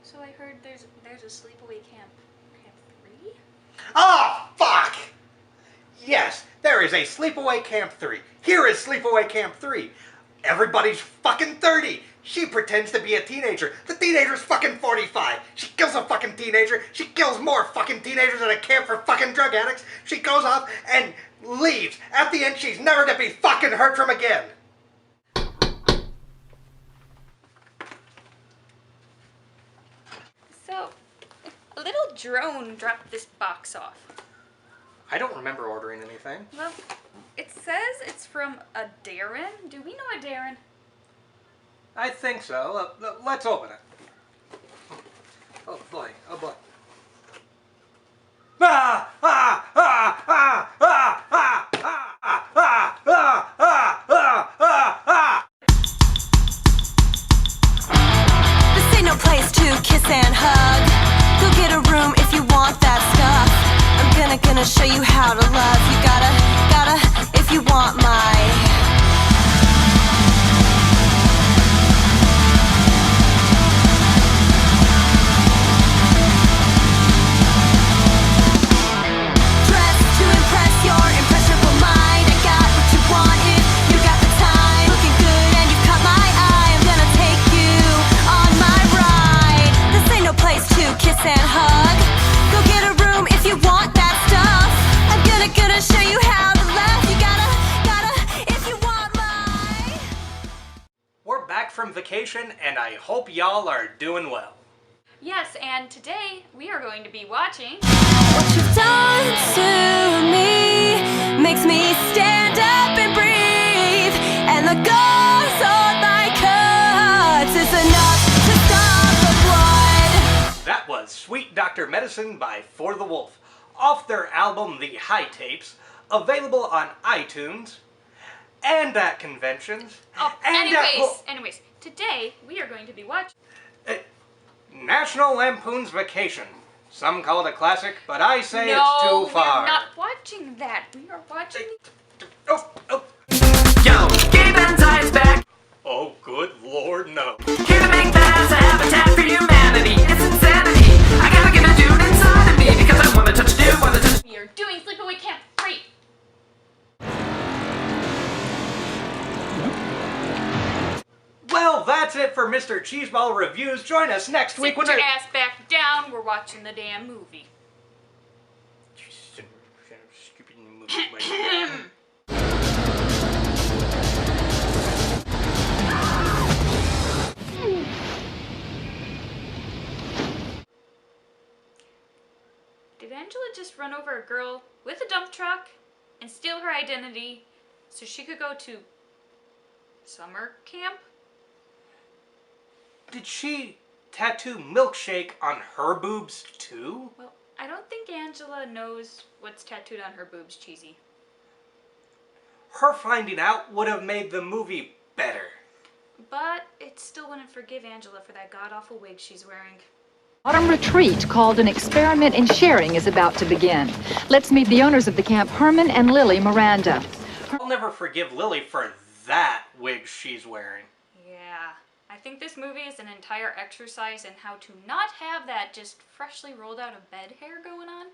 So I heard there's a Sleepaway Camp 3? Oh, fuck! Yes, there is a Sleepaway Camp 3. Here is Sleepaway Camp 3. Everybody's fucking 30. She pretends to be a teenager. The teenager's fucking 45. She kills a fucking teenager. She kills more fucking teenagers at a camp for fucking drug addicts. She goes off and leaves. At the end, she's never to be fucking heard from again. So, a little drone dropped this box off. I don't remember ordering anything. Well, it says it's from Adalynne. Do we know Adalynne? I think so. Let's open it. Oh boy, oh boy. Ah! Ah! Ah! Ah! Ah! Ah! Ah! Ah! Ah! Ah! Ah! Ah! Ah! This ain't no place to kiss and hug. Go get a room if you want that stuff. I'm gonna show you how to love. You gotta, if you want my dress to impress your impressionable mind. I got what you wanted, you got the time. Looking good and you've caught my eye. I'm gonna take you on my ride. This ain't no place to kiss and hug. Go get a room if you want that stuff. I'm gonna show you how to love. You gotta, if you want my. We're back from vacation and I hope y'all are doing well. Yes, and today we are going to be watching... What you've done to me makes me stand up and breathe. And the gauze on my cuts is enough to stop the blood. That was Sweet Dr. Medicine by For the Wolf, off their album The High Tapes, available on iTunes, and at conventions, Oh, and anyways, today we are going to be watching... National Lampoon's Vacation. Some call it a classic, but I say No, it's too far. we're not watching that. We are watching... Oh, oh. Yo, Gabe and Zion's back. Oh, good Lord, no. Here to make that as a habitat for humanity. It's insanity. I gotta get a dude inside of me because I wanna touch a dude, wanna touch. We are doing Sleepaway Camp 3. Well, that's it for Mr. Cheeseball Reviews. Join us next week Sit when your ass back down. We're watching the damn movie. Stupid movie. Did Angela just run over a girl with a dump truck and steal her identity so she could go to summer camp? Did she tattoo milkshake on her boobs too? Well, I don't think Angela knows what's tattooed on her boobs, Cheesy. Her finding out would have made the movie better. But it still wouldn't forgive Angela for that god-awful wig she's wearing. Autumn retreat called an experiment in sharing is about to begin. Let's meet the owners of the camp, Herman and Lily Miranda. I'll never forgive Lily for that wig she's wearing. Yeah, I think this movie is an entire exercise in how to not have that just freshly rolled out of bed hair going on.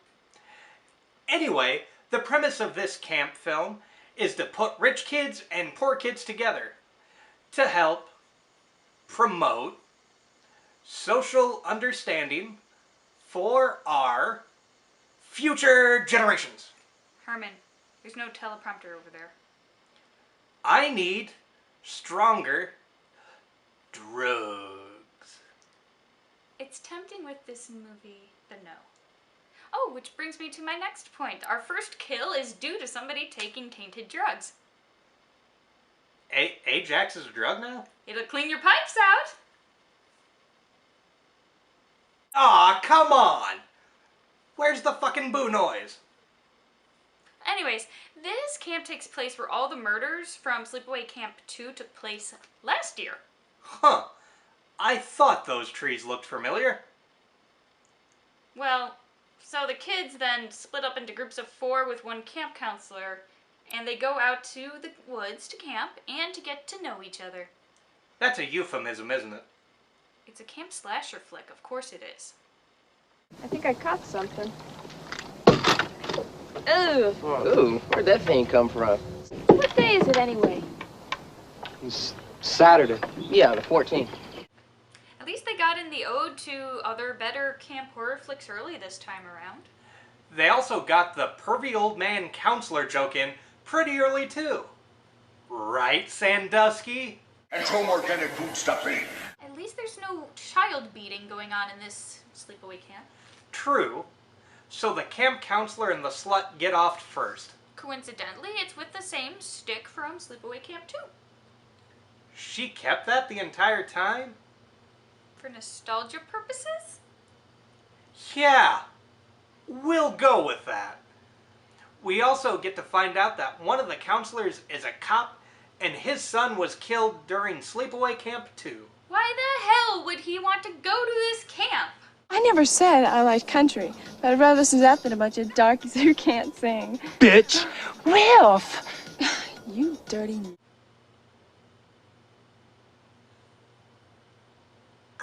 Anyway, the premise of this camp film is to put rich kids and poor kids together to help promote social understanding for our future generations. Herman, there's no teleprompter over there. I need stronger drugs. It's tempting with this movie, but no. Oh, which brings me to my next point. Our first kill is due to somebody taking tainted drugs. Ajax is a drug now? It'll clean your pipes out. Aw, come on! Where's the fucking boo noise? Anyways, this camp takes place where all the murders from Sleepaway Camp 2 took place last year. Huh. I thought those trees looked familiar. Well, so the kids then split up into groups of 4 with one camp counselor, and they go out to the woods to camp and to get to know each other. That's a euphemism, isn't it? It's a camp slasher flick, of course it is. I think I caught something. Ugh. Ooh, where'd that thing come from? What day is it anyway? It's Saturday. Yeah, the 14th. At least they got in the ode to other better camp horror flicks early this time around. They also got the pervy old man counselor joke in pretty early too. Right, Sandusky? And home organic food stuffing. At least there's no child beating going on in this sleepaway camp. True. So the camp counselor and the slut get off first. Coincidentally, it's with the same stick from Sleepaway Camp 2. She kept that the entire time? For nostalgia purposes? Yeah, we'll go with that. We also get to find out that one of the counselors is a cop and his son was killed during Sleepaway Camp 2. Why the hell would he want to go to this camp? I never said I liked country, but I'd rather listen to that than a bunch of darkies who can't sing. Bitch! Wilf! You dirty...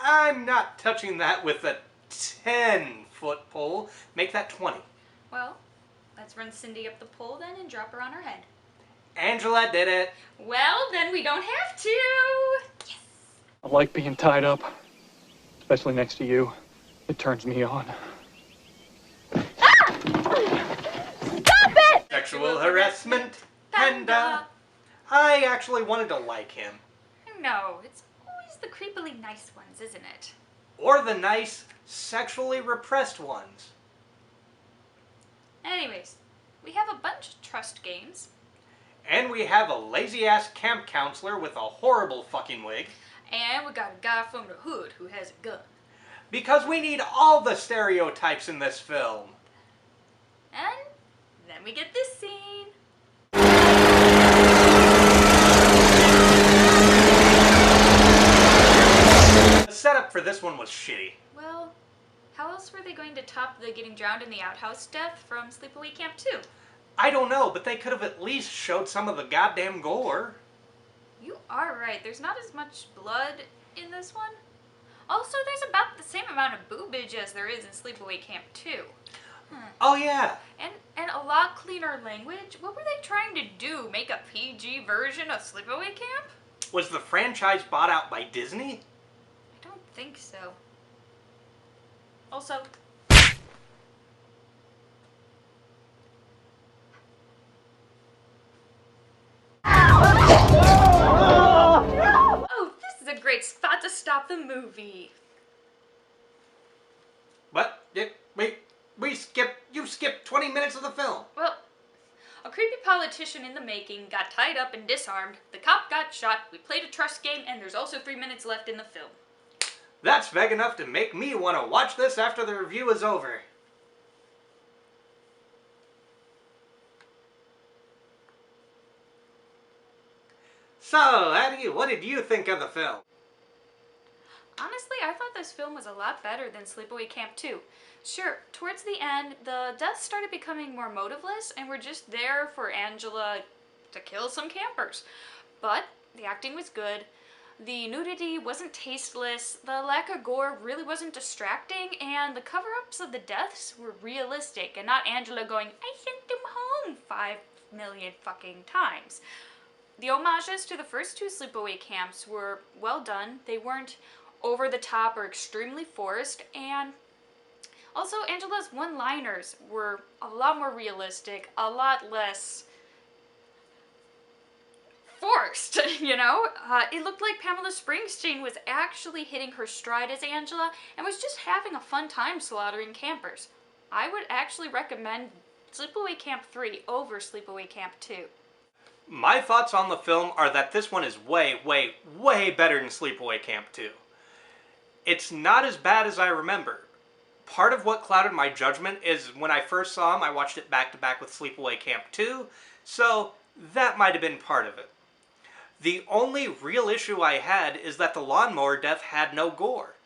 I'm not touching that with a 10-foot pole. Make that 20. Well, let's run Cindy up the pole then and drop her on her head. Angela did it. Well, then we don't have to. Yes. I like being tied up, especially next to you. It turns me on. Stop it! Sexual harassment, panda. I actually wanted to like him. No, it's always the creepily nice ones, isn't it? Or the nice, sexually repressed ones. Anyways, we have a bunch of trust games. And we have a lazy-ass camp counselor with a horrible fucking wig. And we got a guy from the hood who has a gun. Because we need all the stereotypes in this film. And then we get this scene. The setup for this one was shitty. Well, how else were they going to top the getting drowned in the outhouse death from Sleepaway Camp 2? I don't know, but they could have at least showed some of the goddamn gore. You are right, there's not as much blood in this one. Also, there's about the same amount of boobage as there is in Sleepaway Camp 2. Oh yeah. And a lot cleaner language. What were they trying to do? Make a PG version of Sleepaway Camp? Was the franchise bought out by Disney? I don't think so. Also... Oh, this is a great spot to stop the movie. What? You skipped 20 minutes of the film. Well, a creepy politician in the making got tied up and disarmed, the cop got shot, we played a trust game, and there's also 3 minutes left in the film. That's vague enough to make me want to watch this after the review is over. So, Addie, what did you think of the film? Honestly, I thought this film was a lot better than Sleepaway Camp 2. Sure, towards the end, the deaths started becoming more motiveless, and we're just there for Angela to kill some campers. But the acting was good, the nudity wasn't tasteless, the lack of gore really wasn't distracting, and the cover-ups of the deaths were realistic, and not Angela going, I sent them home 5 million fucking times. The homages to the first 2 Sleepaway Camps were well done. They weren't over the top or extremely forced, and also Angela's one-liners were a lot more realistic, a lot less forced, you know? It looked like Pamela Springsteen was actually hitting her stride as Angela and was just having a fun time slaughtering campers. I would actually recommend Sleepaway Camp 3 over Sleepaway Camp 2. My thoughts on the film are that this one is way, way, way better than Sleepaway Camp 2. It's not as bad as I remember. Part of what clouded my judgment is when I first saw him, I watched it back to back with Sleepaway Camp 2, so that might have been part of it. The only real issue I had is that the lawnmower death had no gore,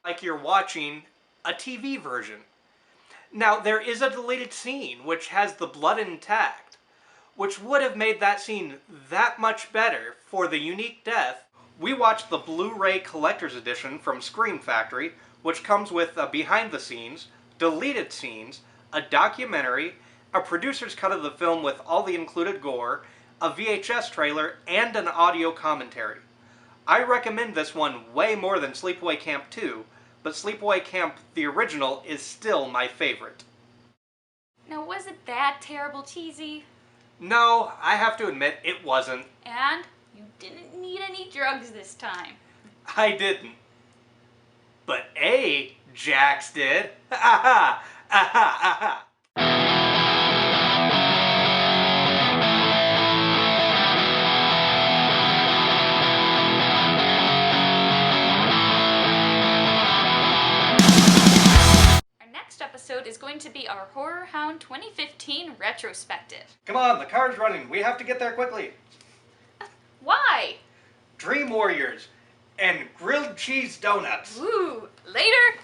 like you're watching a TV version. Now, there is a deleted scene which has the blood intact, which would have made that scene that much better for the unique death we watched the Blu-ray Collector's Edition from Scream Factory, which comes with behind the scenes, deleted scenes, a documentary, a producer's cut of the film with all the included gore, a VHS trailer, and an audio commentary. I recommend this one way more than Sleepaway Camp 2, but Sleepaway Camp, the original, is still my favorite. Now, was it that terrible, Cheesy? No, I have to admit, it wasn't. And you didn't need any drugs this time. I didn't. But Jax did. Aha! Aha! Aha! Episode is going to be our Horror Hound 2015 retrospective. Come on, the car's running. We have to get there quickly. Why? Dream Warriors and grilled cheese donuts. Ooh, later.